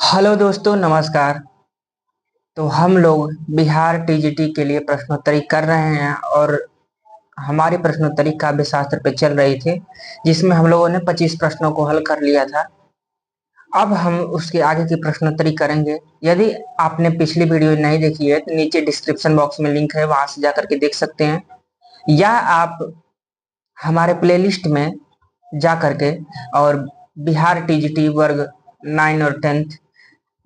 Hello दोस्तों, नमस्कार। तो हम लोग बिहार टीजीटी के लिए प्रश्नोत्तरी कर रहे हैं और हमारी प्रश्नोत्तरी काव्य शास्त्र पे चल रही थी, जिसमें हम लोगों ने 25 प्रश्नों को हल कर लिया था। अब हम उसके आगे की प्रश्नोत्तरी करेंगे। यदि आपने पिछली वीडियो नहीं देखी है तो नीचे डिस्क्रिप्शन बॉक्स में लिंक है, वहां से जाकर के देख सकते हैं, या आप हमारे प्लेलिस्ट में जा करके और बिहार टीजीटी वर्ग 9 और 10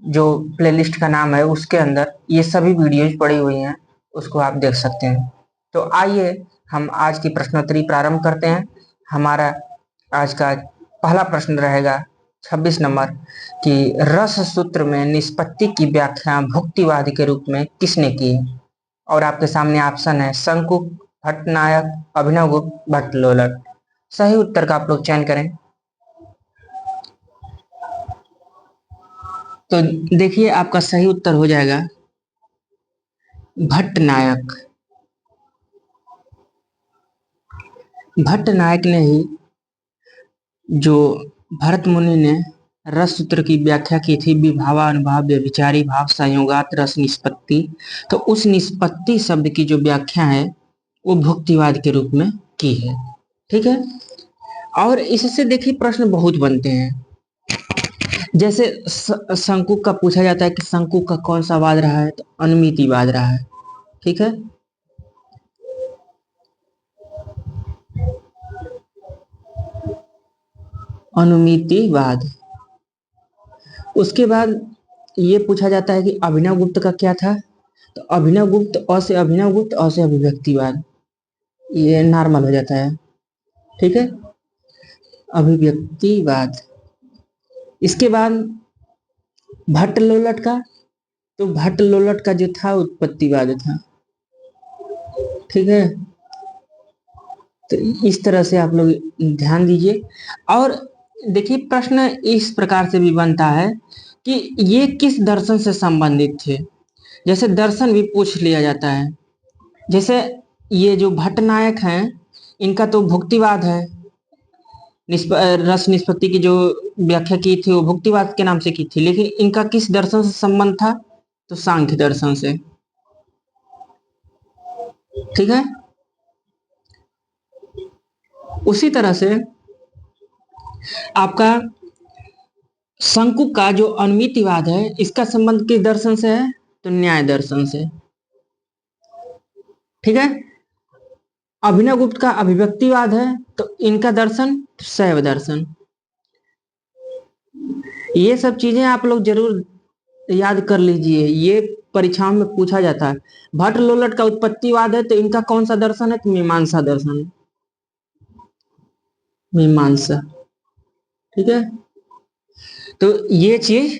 जो प्लेलिस्ट का नाम है उसके अंदर ये सभी वीडियोज पड़ी हुई हैं, उसको आप देख सकते हैं। तो आइए हम आज की प्रश्नोत्तरी प्रारंभ करते हैं। हमारा आज का पहला प्रश्न रहेगा 26 नंबर कि रस सूत्र में निष्पत्ति की व्याख्या भुक्तिवाद के रूप में किसने की है? और आपके सामने ऑप्शन है शंकु, भट्टनायक, अभिनवगुप्त, भट्टलोलट। सही उत्तर का आप लोग चयन करें। तो देखिए, आपका सही उत्तर हो जाएगा भट्टनायक। भट्टनायक ने ही जो भरत मुनि ने रस सूत्र की व्याख्या की थी, विभावानुभाव व्यभिचारी भाव संयोगात रस निष्पत्ति, तो उस निष्पत्ति शब्द की जो व्याख्या है वो भुक्तिवाद के रूप में की है। ठीक है। और इससे देखिए प्रश्न बहुत बनते हैं। जैसे शंकु का पूछा जाता है कि शंकु का कौन सा वाद रहा है, तो अनुमितिवाद रहा है। ठीक है। अनुमितिवाद। उसके बाद ये पूछा जाता है कि अभिनव गुप्त का क्या था, तो अभिनव गुप्त अ से अभिनव गुप्त, अ से अभिव्यक्तिवाद, ये नॉर्मल हो जाता है। ठीक है। अभिव्यक्तिवाद। इसके बाद भट्ट लोलट का, तो भट्ट लोलट का जो था उत्पत्तिवाद था। ठीक है। तो इस तरह से आप लोग ध्यान दीजिए। और देखिए प्रश्न इस प्रकार से भी बनता है कि ये किस दर्शन से संबंधित थे। जैसे दर्शन भी पूछ लिया जाता है। जैसे ये जो भट्टनायक हैं, इनका तो भुक्तिवाद है। रस निष्पत्ति की जो व्याख्या की थी वो भुक्तिवाद के नाम से की थी, लेकिन इनका किस दर्शन से संबंध था, तो सांख्य दर्शन से। ठीक है। उसी तरह से आपका शंकु का जो अनुमितिवाद है, इसका संबंध किस दर्शन से है, तो न्याय दर्शन से। ठीक है। अभिनव गुप्त का अभिव्यक्तिवाद है, तो इनका दर्शन शैव दर्शन। ये सब चीजें आप लोग जरूर याद कर लीजिए, ये परीक्षाओं में पूछा जाता है। भट्ट लोलट का उत्पत्तिवाद है, तो इनका कौन सा दर्शन है, तो मीमांसा दर्शन। मीमांसा। ठीक है। तो ये चीज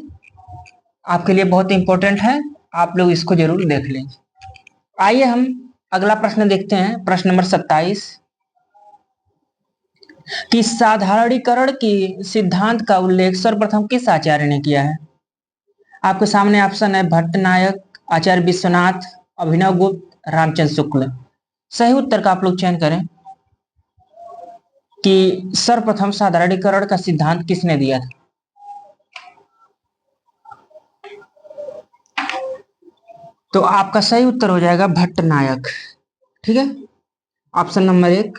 आपके लिए बहुत इंपॉर्टेंट है, आप लोग इसको जरूर देख लें। आइए हम अगला प्रश्न देखते हैं, प्रश्न नंबर 27 कि साधारणीकरण की सिद्धांत का उल्लेख सर्वप्रथम किस आचार्य ने किया है? आपके सामने ऑप्शन है भट्टनायक, आचार्य विश्वनाथ, अभिनव गुप्त, रामचंद्र शुक्ल। सही उत्तर का आप लोग चयन करें कि सर्वप्रथम साधारणीकरण का सिद्धांत किसने दिया था। तो आपका सही उत्तर हो जाएगा भट्टनायक। ठीक है। ऑप्शन नंबर 1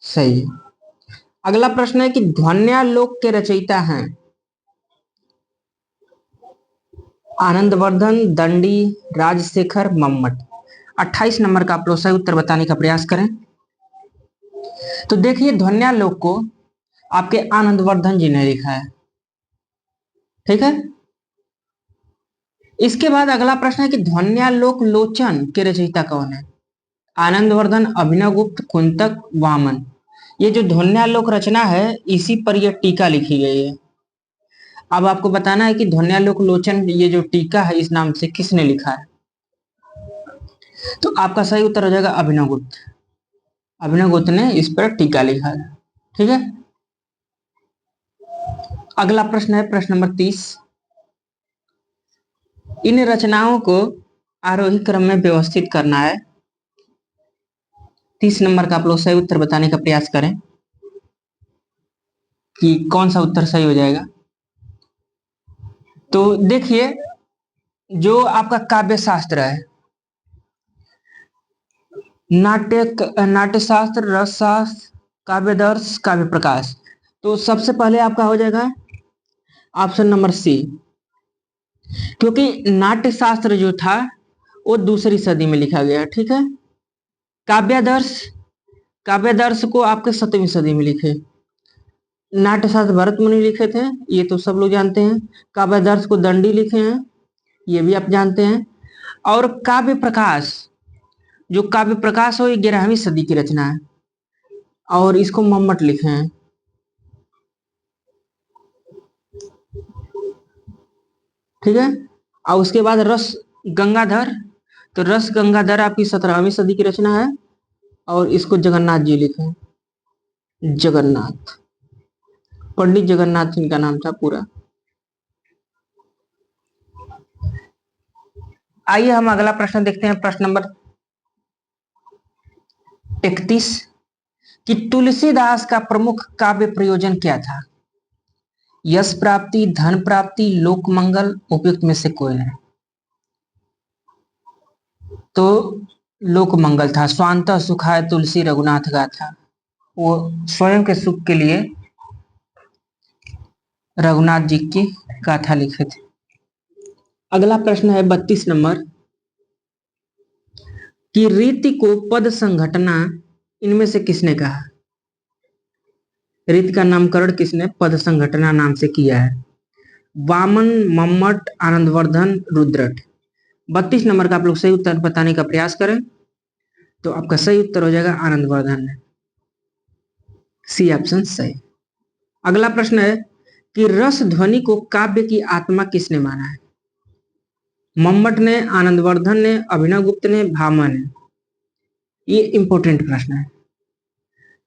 सही है। अगला प्रश्न है कि ध्वन्यालोक के रचयिता हैं आनंदवर्धन, दंडी, राजशेखर, मम्मट। 28 नंबर का आप लोग सही उत्तर बताने का प्रयास करें। तो देखिए ध्वन्यालोक को आपके आनंदवर्धन जी ने लिखा है। ठीक है। इसके बाद अगला प्रश्न है कि ध्वन्यालोक लोचन के रचयिता कौन है? आनंदवर्धन, अभिनवगुप्त, कुंतक, वामन। ये जो ध्वन्यालोक रचना है, इसी पर यह टीका लिखी गई है। अब आपको बताना है कि ध्वन्यालोक लोचन ये जो टीका है इस नाम से किसने लिखा है। तो आपका सही उत्तर हो जाएगा अभिनवगुप्त। अभिनवगुप्त ने इस पर टीका लिखा है। ठीक है। अगला प्रश्न है प्रश्न नंबर 30। इन रचनाओं को आरोही क्रम में व्यवस्थित करना है। 30 नंबर का आप लोग सही उत्तर बताने का प्रयास करें कि कौन सा उत्तर सही हो जाएगा। तो देखिए, जो आपका काव्य शास्त्र है, नाट्यशास्त्र, रस शास्त्र, काव्यदर्श, काव्य प्रकाश, तो सबसे पहले आपका हो जाएगा ऑप्शन नंबर सी। क्योंकि नाट्यशास्त्र जो था वो दूसरी सदी में लिखा गया, ठीक है। काव्यदर्श, काव्यदर्श को आपके 7वीं सदी में लिखे। नाट्यशास्त्र भरत मुनि लिखे थे, ये तो सब लोग जानते हैं। काव्यदर्श को दंडी लिखे हैं, ये भी आप जानते हैं। और काव्य प्रकाश, जो काव्य प्रकाश हो, ये 11वीं सदी की रचना है और इसको मम्मट लिखे हैं। ठीक है। और उसके बाद रस गंगाधर, तो रस गंगाधर आपकी 17वीं सदी की रचना है और इसको जगन्नाथ जी लिखे हैं। जगन्नाथ, पंडित जगन्नाथ इनका नाम था पूरा। आइए हम अगला प्रश्न देखते हैं, प्रश्न नंबर 31 कि तुलसीदास का प्रमुख काव्य प्रयोजन क्या था? यश प्राप्ति, धन प्राप्ति, लोक मंगल, उपयुक्त में से कोई नहीं। तो लोक मंगल था। स्वांतः सुखाय तुलसी रघुनाथ गाथा, वो स्वयं के सुख के लिए रघुनाथ जी की गाथा लिखे थे। अगला प्रश्न है 32 नंबर कि रीति को पद संघटना इनमें से किसने कहा? रीति का नामकरण किसने पद संघटना नाम से किया है? वामन, मम्मट, आनंदवर्धन, रुद्रट। 32 नंबर का आप लोग सही उत्तर बताने का प्रयास करें तो आपका सही उत्तर हो जाएगा आनंदवर्धन, सी ऑप्शन सही। अगला प्रश्न है कि रस ध्वनि को काव्य की आत्मा किसने माना है? मम्मट ने, आनंदवर्धन ने, अभिनव गुप्त ने, भामा ने। ये इंपॉर्टेंट प्रश्न है।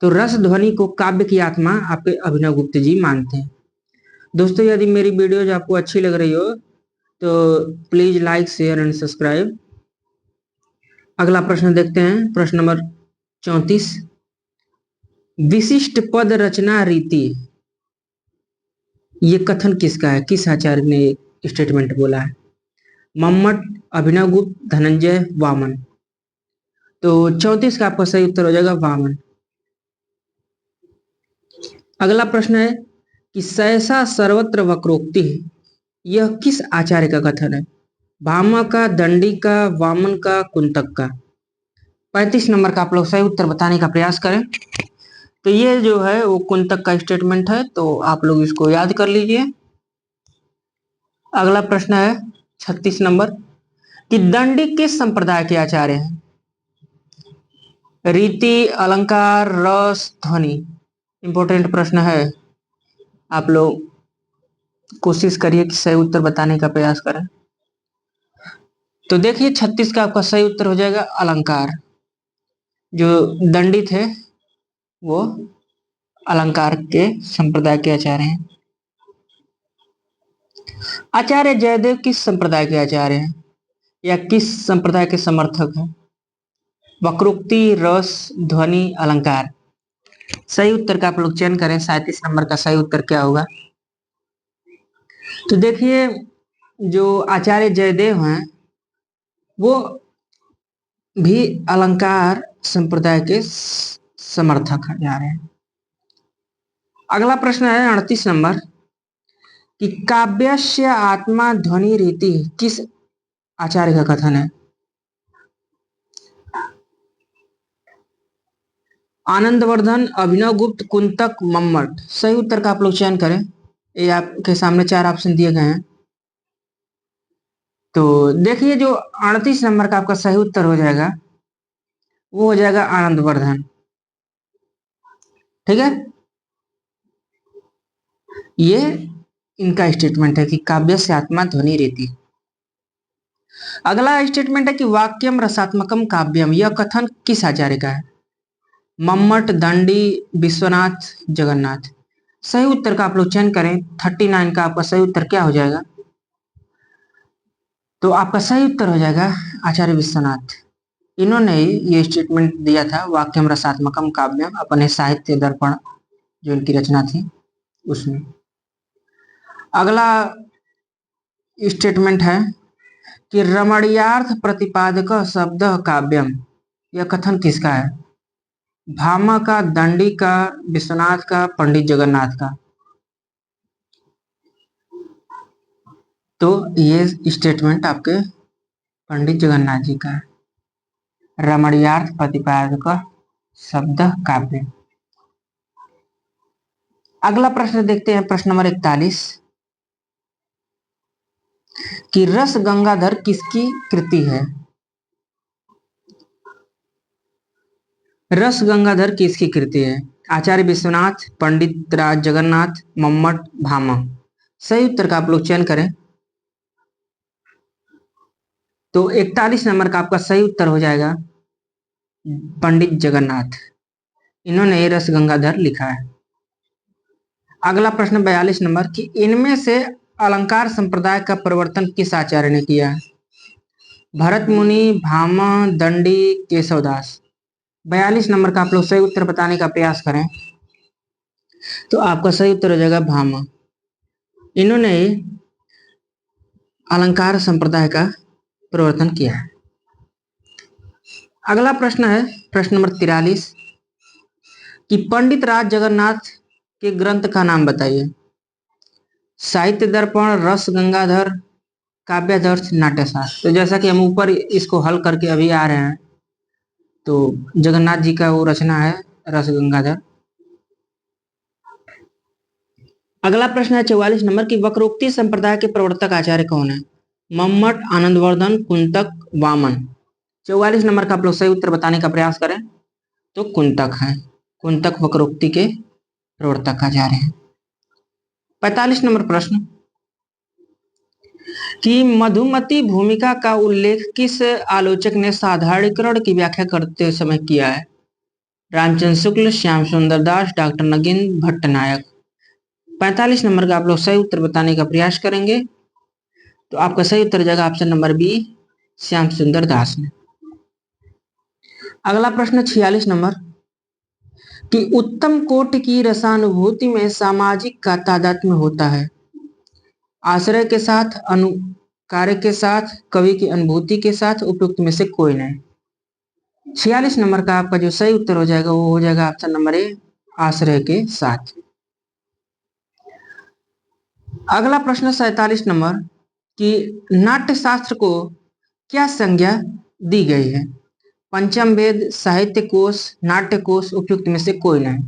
तो रस ध्वनि को काव्य की आत्मा आपके अभिनव गुप्त जी मानते हैं। दोस्तों, यदि मेरी वीडियोज आपको अच्छी लग रही हो तो please like, share and subscribe. अगला प्रश्न देखते हैं, प्रश्न नंबर 34 विशिष्ट पद रचना रीति, ये कथन किसका है? किस आचार्य ने स्टेटमेंट बोला है? मम्मट, अभिनव गुप्त, धनंजय, वामन। तो 34 का आपका सही उत्तर हो जाएगा वामन। अगला प्रश्न है कि सहसा सर्वत्र वक्रोक्ति, यह किस आचार्य का कथन है? भामा का, दंडी का, वामन का, कुंतक का। 35 नंबर का आप लोग सही उत्तर बताने का प्रयास करें। तो ये जो है वो कुंतक का स्टेटमेंट है, तो आप लोग इसको याद कर लीजिए। अगला प्रश्न है 36 नंबर कि दंडी किस संप्रदाय के आचार्य हैं? रीति, अलंकार, रस, ध्वनि। इंपॉर्टेंट प्रश्न है, आप लोग कोशिश करिए कि सही उत्तर बताने का प्रयास करें। तो देखिए 36 का आपका सही उत्तर हो जाएगा अलंकार। जो दंडी थे वो अलंकार के संप्रदाय के आचार्य हैं। आचार्य जयदेव किस संप्रदाय के आचार्य हैं या किस संप्रदाय के समर्थक हैं? वक्रोक्ति, रस, ध्वनि, अलंकार। सही उत्तर का आप लोग चयन करें। 37 नंबर का सही उत्तर क्या होगा? तो देखिए, जो आचार्य जयदेव हैं वो भी अलंकार संप्रदाय के समर्थक जा रहे हैं। अगला प्रश्न है 38 नंबर कि काव्यस्य आत्मा ध्वनि रीति किस आचार्य का कथन है? आनंदवर्धन, अभिनव गुप्त, कुंतक, मम्मट। सही उत्तर का आप लोग चयन करें। ये आपके सामने 4 ऑप्शन दिए गए हैं। तो देखिए, जो 38 नंबर का आपका सही उत्तर हो जाएगा वो हो जाएगा आनंदवर्धन। ठीक है, ये इनका स्टेटमेंट है कि काव्य से आत्मा ध्वनि रीति। अगला स्टेटमेंट है कि वाक्यम रसात्मकम काव्यम, यह कथन किस आचार्य का है? मम्मट, दंडी, विश्वनाथ, जगन्नाथ। सही उत्तर का आप लोग चयन करें। 39 का आपका सही उत्तर क्या हो जाएगा? तो आपका सही उत्तर हो जाएगा आचार्य विश्वनाथ। इन्होंने ये स्टेटमेंट दिया था वाक्यम रसात्मकम काव्यम अपने साहित्य दर्पण जो इनकी रचना थी उसमें। अगला स्टेटमेंट है कि रमणीयार्थ प्रतिपादक शब्द काव्यम, यह कथन किसका है? भामा का, दंडी का, विश्वनाथ का, पंडित जगन्नाथ का? तो ये स्टेटमेंट आपके पंडित जगन्नाथ जी का है। रमणीयार्थ प्रतिपादक शब्द काव्य। अगला प्रश्न देखते हैं, प्रश्न नंबर 41 कि रस गंगाधर किसकी कृति है? रस गंगाधर किसकी कृति है? आचार्य विश्वनाथ, पंडित राज जगन्नाथ, मम्मट, भामा? सही उत्तर का आप लोग चयन करें। तो 41 नंबर का आपका सही उत्तर हो जाएगा पंडित जगन्नाथ। इन्होंने ये रस गंगाधर लिखा है। अगला प्रश्न 42 नंबर कि इनमें से अलंकार संप्रदाय का प्रवर्तन किस आचार्य ने किया है? भरत मुनि, भामा, दंडी, केशवदास? 42 नंबर का आप लोग सही उत्तर बताने का प्रयास करें। तो आपका सही उत्तर हो जाएगा भामा। इन्होंने अलंकार संप्रदाय का प्रवर्तन किया है। अगला प्रश्न है प्रश्न नंबर 43 कि पंडित राज जगन्नाथ के ग्रंथ का नाम बताइए। साहित्य दर्पण, रस गंगाधर, काव्यादर्श, नाट्यशास्त्र? तो जैसा कि हम ऊपर इसको हल करके अभी आ रहे हैं, तो जगन्नाथ जी का वो रचना है रस गंगाधर। अगला प्रश्न है 44 नंबर की वक्रोक्ति संप्रदाय के प्रवर्तक आचार्य कौन है? मम्मट, आनंदवर्धन, कुंतक, वामन? 44 नंबर का आप लोग सही उत्तर बताने का प्रयास करें। तो कुंतक है। कुंतक वक्रोक्ति के प्रवर्तक आचार्य हैं। 45 नंबर प्रश्न कि मधुमती भूमिका का उल्लेख किस आलोचक ने साधारणीकरण की व्याख्या करते समय किया है? रामचंद्र शुक्ल, श्याम सुंदर दास, डॉक्टर नगेंद्र भट्टनायक? 45 नंबर का आप लोग सही उत्तर बताने का प्रयास करेंगे। तो आपका सही उत्तर जाएगा ऑप्शन नंबर बी, श्याम सुंदर दास ने। अगला प्रश्न 46 नंबर कि उत्तम कोट की रसानुभूति में सामाजिक का तादात्म्य होता है। आश्रय के साथ, अनु कार्य के साथ, कवि की अनुभूति के साथ, उपयुक्त में से कोई नहीं। 46 नंबर का आपका जो सही उत्तर हो जाएगा वो हो जाएगा ऑप्शन नंबर ए, आश्रय के साथ। अगला प्रश्न 47 नंबर कि नाट्य शास्त्र को क्या संज्ञा दी गई है? पंचम वेद, साहित्य कोश, नाट्य कोश, उपयुक्त में से कोई नहीं।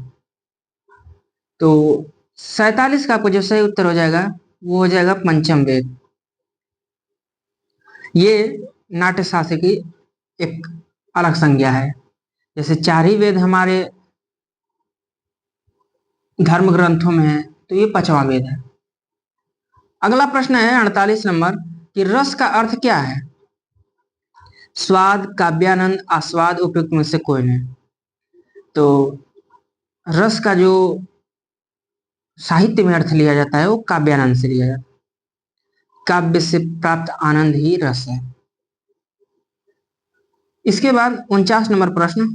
तो 47 का आपको जो सही उत्तर हो जाएगा वो हो जाएगा पंचम वेद। ये नाट्य शास्त्र की एक अलग संज्ञा है। जैसे 4 ही वेद हमारे धर्म ग्रंथों में है, तो ये 5वां वेद है। अगला प्रश्न है 48 नंबर कि रस का अर्थ क्या है? स्वाद, काव्यानंद, आस्वाद, उपयुक्त में से कोई नहीं। तो रस का जो साहित्य में अर्थ लिया जाता है वो काव्यानंद से लिया जाता है। काव्य से प्राप्त आनंद ही रस है। इसके बाद 49 नंबर प्रश्न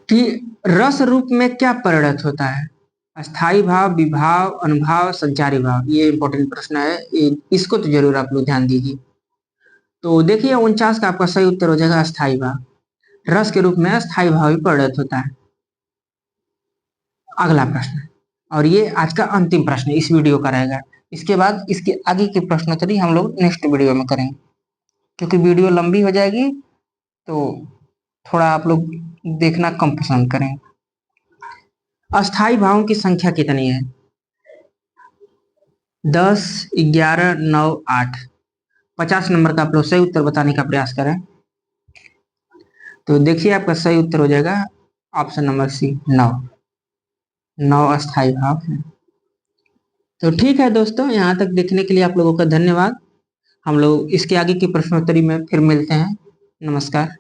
कि रस रूप में क्या परिणत होता है? अस्थाई भाव, विभाव, अनुभाव, संचारी भाव? ये इंपॉर्टेंट प्रश्न है, इसको तो जरूर आप लोग ध्यान दीजिए। तो देखिए 49 का आपका सही उत्तर हो जाएगा अस्थाई भाव। रस के रूप में अस्थाई भाव ही परिणत होता है। अगला प्रश्न, और ये आज का अंतिम प्रश्न इस वीडियो का रहेगा। इसके बाद इसके आगे की प्रश्नोत्तरी हम लोग नेक्स्ट वीडियो में करेंगे, क्योंकि वीडियो लंबी हो जाएगी तो थोड़ा आप लोग देखना कम पसंद करें। अस्थाई भावों की संख्या कितनी है? 10, 11, 9, 8? 50 नंबर का आप लोग सही उत्तर बताने का प्रयास करें। तो देखिए आपका सही उत्तर हो जाएगा ऑप्शन नंबर सी, 9 अस्थाई भाव है। तो ठीक है दोस्तों, यहाँ तक देखने के लिए आप लोगों का धन्यवाद। हम लोग इसके आगे की प्रश्नोत्तरी में फिर मिलते हैं। नमस्कार।